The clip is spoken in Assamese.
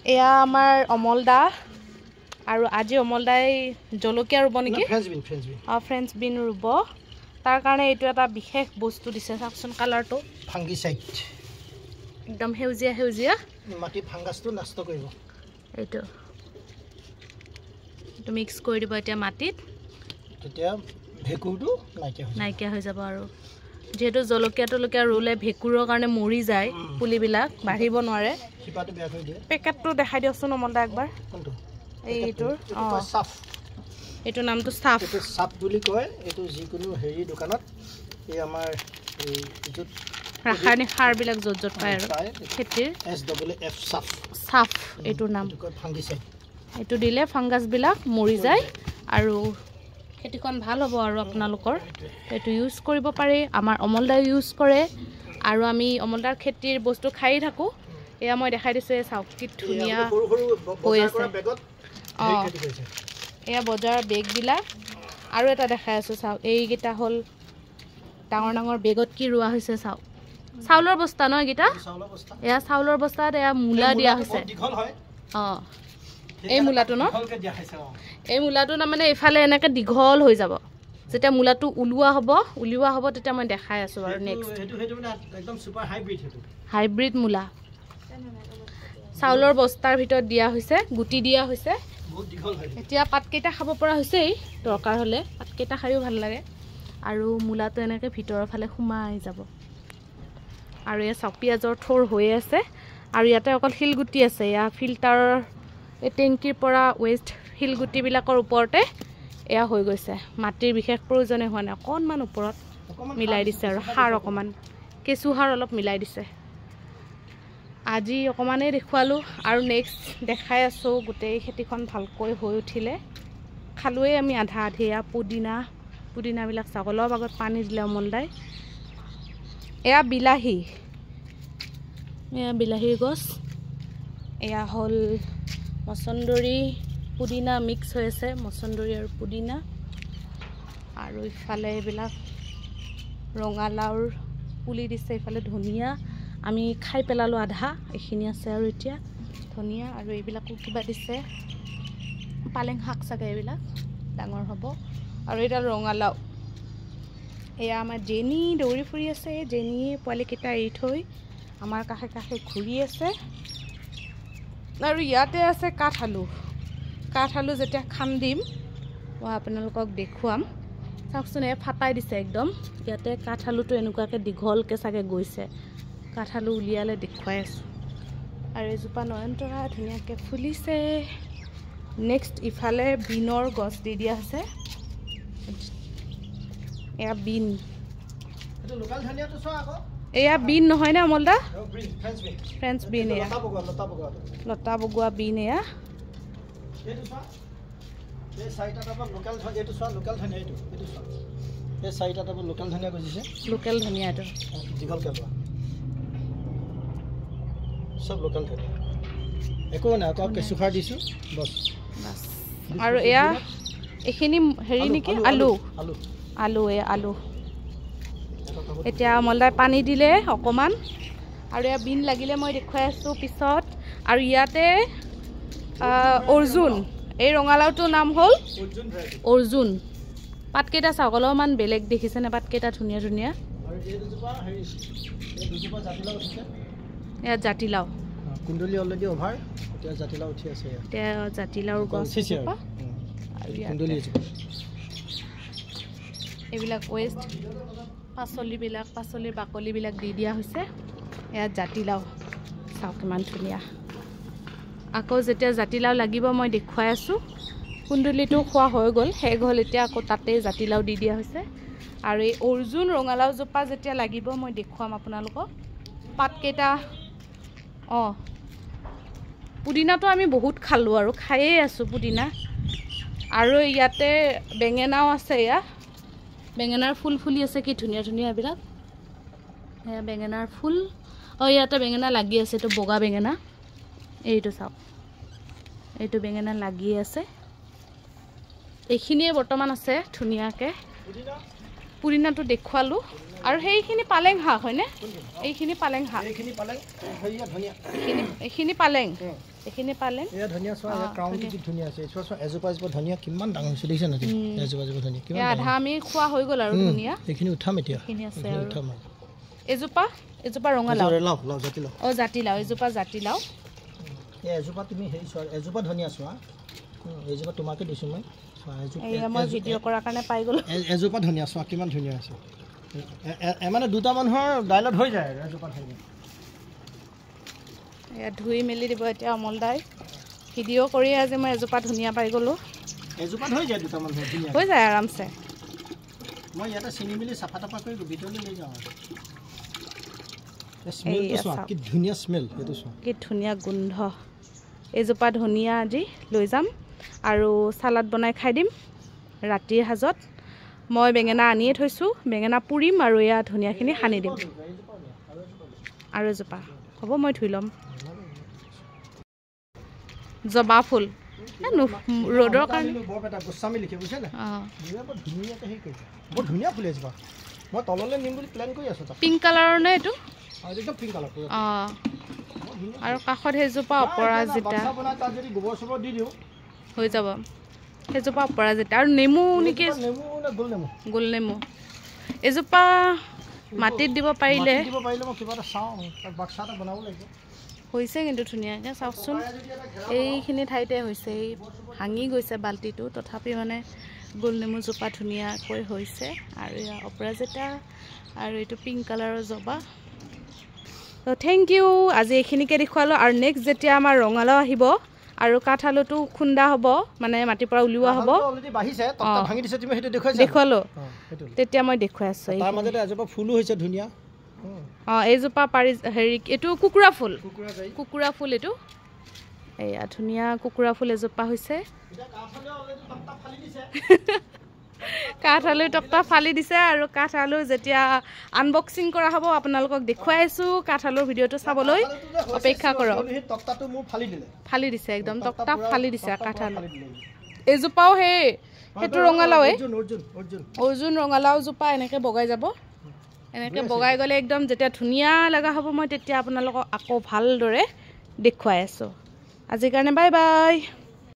এয়া আমাৰ অমলদা আৰু আজি অমলদাই জলকীয়া ৰুব নেকি ফ্ৰেঞ্চ বিন ৰুব তাৰ কাৰণে এইটো এটা বিশেষ বস্তু দিছে চাওকচোন কালাৰটো ফাংগিসাইড একদম হেউজিয়া হেউজিয়া মাটি ফাংগাছটো নষ্ট কৰিব এইটো মিক্স কৰি দিব এতিয়া মাটিত তেতিয়া ভেকুৰটো নাইকিয়া হৈ যাব আৰু যেহেতু জলকীয়া ৰুলে ভেকুৰৰ কাৰণে মৰি যায় পুলিবিলাক বাঢ়িব নোৱাৰে শিপাটো বেয়া কৰি দিয়ে পেকেটটো দেখাই দিয়কচোন অমলদা একবাৰ কোনটো এইটোৰ সাফ এইটো নামটো সাফ এইটো সাফ বুলি কয় এইটো যিকোনো হেৰি দোকানত এই আমাৰ এই য'ত ৰাসায়নিক সাৰবিলাক য'ত পায় আৰু খেতিৰ SWF সাফ এইটোৰ নাম ফাংগিসাইড এইটো দিলে ফাংগাছবিলাক মৰি যায় আৰু খেতিখন ভাল হ'ব আৰু আপোনালোকৰ এইটো ইউজ কৰিব পাৰে আমাৰ অমলদাই ইউজ কৰে আৰু আমি অমলদাৰ খেতিৰ বস্তু খাই থাকোঁ এয়া মই দেখাই দিছোঁ এই চাওক কি ধুনীয়া হৈ আছে এয়া বজাৰৰ বেগবিলাক আৰু এটা দেখাই আছোঁ চাওক এইকেইটা হ'ল ডাঙৰ বেগত কি ৰোৱা হৈছে চাওক চাউলৰ বস্তা ন এইকেইটা এয়া চাউলৰ বস্তাত এয়া মূলা দিয়া হৈছে অঁ এই মূলাটো ন এই মূলাটো তাৰমানে এইফালে এনেকৈ দীঘল হৈ যাব যেতিয়া মূলাটো উলিওৱা হ'ব তেতিয়া মই দেখাই আছোঁ বাৰু নেক্সট হাইব্ৰিড মূলা চাউলৰ বস্তাৰ ভিতৰত দিয়া হৈছে গুটি দিয়া হৈছে এতিয়া পাতকেইটা খাব পৰা হৈছেই দৰকাৰ হ'লে পাতকেইটা খায়ো ভাল লাগে আৰু মূলাটো এনেকৈ ভিতৰৰ ফালে সোমাই যাব আৰু এয়া চাওক পিঁয়াজৰ থোৰ হৈ আছে আৰু ইয়াতে অকল শিলগুটি আছে এয়া ফিল্টাৰৰ এই টেংকিৰ পৰা ৱেষ্ট শিলগুটিবিলাকৰ ওপৰতে এয়া হৈ গৈছে মাটিৰ বিশেষ প্ৰয়োজনে হোৱা নাই অকণমান ওপৰত মিলাই দিছে আৰু সাৰ অকণমান কেঁচু সাৰ অলপ মিলাই দিছে আজি অকণমানেই দেখুৱালোঁ আৰু নেক্সট দেখাই আছোঁ গোটেই খেতিখন ভালকৈ হৈ উঠিলে খালোৱেই আমি আধা আধি এয়া পুদিনাবিলাক চাওক অলপ আগত পানী দিলে অমলদাই এয়া বিলাহীৰ গছ এয়া হ'ল মচন্দৰী পুদিনা মিক্স হৈ আছে মচন্দৰী আৰু পুদিনা আৰু ইফালে এইবিলাক ৰঙালাওৰ পুলি দিছে ইফালে ধনিয়া আমি খাই পেলালোঁ আধা এইখিনি আছে আৰু এতিয়া ধনিয়া আৰু এইবিলাকো কিবা দিছে পালেং শাক চাগে এইবিলাক ডাঙৰ হ'ব আৰু এটা ৰঙালাও এয়া আমাৰ জেনি দৌৰি ফুৰি আছে জেনিয়ে পোৱালিকেইটা এৰি থৈ আমাৰ কাষে কাষে ঘূৰি আছে আৰু ইয়াতে আছে কাঠআলু যেতিয়া খান্দিম মই আপোনালোকক দেখুৱাম চাওকচোন এয়া ফাটাই দিছে একদম ইয়াতে কাঠআলুটো এনেকুৱাকৈ দীঘলকৈ চাগে গৈছে কাঠআলু উলিয়ালে দেখুৱাই আছোঁ আৰু এজোপা নয়নতৰা ধুনীয়াকৈ ফুলিছে নেক্সট ইফালে বিনৰ গছ দি দিয়া হৈছে এয়া বিন এয়া বিন নহয়নে অমলদা ফ্ৰেঞ্চ বিন এয়া লতা বগোৱা বিন এয়া লোকেল ধনিয়া এইটো সব লোকেল ধনিয়া একো নাই আকৌ কেঁচু সাৰ দিছোঁ বছ আৰু এয়া এইখিনি হেৰি নেকি আলু এতিয়া অমলদাই পানী দিলে অকণমান আৰু এয়া বিন লাগিলে মই দেখুৱাই আছোঁ পিছত আৰু ইয়াতে অৰ্জুন এই ৰঙালাওটোৰ নাম হ'ল অৰ্জুন পাতকেইটা চাওক অলপমান বেলেগ দেখিছেনে পাতকেইটা ধুনীয়া এয়া জাতিলাও কুণ্ডলী অলৰেডি অভাৰ এতিয়া জাতিলাও উঠি আছে এতিয়া জাতিলাওৰ গছ এইবিলাক ৱেষ্ট পাচলিৰ বাকলিবিলাক দি দিয়া হৈছে এয়া জাতিলাও চাওক কিমান ধুনীয়া আকৌ যেতিয়া জাতিলাও লাগিব মই দেখুৱাই আছোঁ কুন্দুলিটো খোৱা হৈ গ'ল শেষ হ'ল এতিয়া আকৌ তাতে জাতিলাও দি দিয়া হৈছে আৰু এই অৰ্জুন ৰঙালাওজোপা যেতিয়া লাগিব মই দেখুৱাম আপোনালোকক পাতকেইটা পুদিনাটো আমি বহুত খালোঁ আৰু খায়েই আছোঁ পুদিনা আৰু ইয়াতে বেঙেনাও আছে এয়া বেঙেনাৰ ফুল ফুলি আছে কি ধুনীয়া এইবিলাক এয়া বেঙেনাৰ ফুল ইয়াতে বেঙেনা লাগি আছে এইটো বগা বেঙেনা এইটো চাওক এইটো বেঙেনা লাগি আছে এইখিনিয়ে বৰ্তমান আছে ধুনীয়াকৈ পুদিনাটো দেখুৱালোঁ আৰু সেইখিনি পালেং শাক হয়নে এইখিনি পালেং শাক এইখিনি পালেং এইখিনি পালেং এয়া ধনিয়া চোৱা এয়া ক্ৰাউনটো কি ধুনীয়া আছে চোৱা এজোপা ধনিয়া কিমান ডাঙৰ হৈছে দেখিছা নেকি এজোপা ধনিয়া কিমান আধা আমি খোৱা হৈ গ'ল আৰু ধনিয়া এইখিনি উঠাম এতিয়া এইখিনি আছে আৰু উঠাম এজোপা ৰঙালাও লাও জাতিলাও জাতিলাও এজোপা জাতিলাও এজোপা তুমি হেৰি চোৱা এজোপা ধনিয়া চোৱা এজোপা তোমাকে দিছোঁ মই এয়া মই ভিডিঅ' কৰাৰ কাৰণে পাই গ'লো এজোপা ধনিয়া চোৱা কিমান ধুনীয়া আছে মানে দুটা মানুহৰ দাইলত হৈ যায় এজোপা ধনিয়া এয়া ধুই মেলি দিব এতিয়া অমল দাই ভিডিঅ' কৰি আজি মই এজোপা ধনিয়া পাই গ'লোঁ এজোপাত হৈ যায় দুটা মানুহৰ ধুনীয়া হৈ যায় আৰামছে মই ইয়াতে চিনি মেলি চাফা তাফা কৰি ভিতৰলৈ লৈ যাওঁ স্মেলটো চোৱা কি ধুনীয়া স্মেল সেইটো চোৱা কি ধুনীয়া গোন্ধ এজোপা ধনিয়া আজি লৈ যাম আৰু চালাড বনাই খাই দিম ৰাতিৰ সাজত মই বেঙেনা আনিয়ে থৈছোঁ বেঙেনা পুৰিম আৰু এয়া ধনিয়াখিনি সানি দিম আৰু এজোপা হ'ব মই ধুই ল'ম জবা ফুল ৰ'দৰ কাৰণে বৰ ধুনীয়া ফুল এজোপা মই তললৈ নিম বুলি প্লেন কৰি আছোঁ পিংক কালাৰৰ নে এইটো একদম পিংক কালাৰ অঁ আৰু কাষত সেইজোপা অপৰাজিতা হৈ যাব সেইজোপা অপৰাজিতা আৰু নেমু নেকি গোল নেমু এজোপা মাটিত দিব পাৰিলে হৈছে কিন্তু ধুনীয়াকৈ চাওকচোন এইখিনি ঠাইতে হৈছে এই ভাঙি গৈছে বাল্টিটো তথাপি মানে গোল নেমুজোপা ধুনীয়াকৈ হৈছে আৰু এয়া অপৰাজিতা আৰু এইটো পিংক কালাৰৰ জবা তো থেংক ইউ আজি এইখিনিকে দেখুৱালোঁ আৰু নেক্সট যেতিয়া আমাৰ ৰঙালাও আহিব আৰু কাঠআলুটো খুন্দা হ'ব মানে মাটিৰ পৰা উলিওৱা হ'ব দেখুৱালোঁ তেতিয়া মই দেখুৱাই আছোঁ এজোপা ফুলো হৈছে ধুনীয়া এইজোপা পাৰি হেৰি এইটো কুকুৰা ফুল এইটো এয়া ধুনীয়া কুকুৰা ফুল এজোপা হৈছে কাঠআলু টকটা ফালি দিছে আৰু কাঠআলু যেতিয়া আনবক্সিং কৰা হ'ব আপোনালোকক দেখুৱাই আছোঁ কাঠআলুৰ ভিডিঅ'টো চাবলৈ অপেক্ষা কৰক ফালি দিছে একদম টকটা ফালি দিছে কাঠআলু এইজোপাও সেইটো ৰঙালাওৱে অৰ্জুন ৰঙালাওজোপা এনেকৈ বগাই যাব এনেকৈ বগাই গ'লে একদম যেতিয়া ধুনীয়া লগা হ'ব মই তেতিয়া আপোনালোকক আকৌ ভালদৰে দেখুৱাই আছোঁ আজিৰ কাৰণে বাই বাই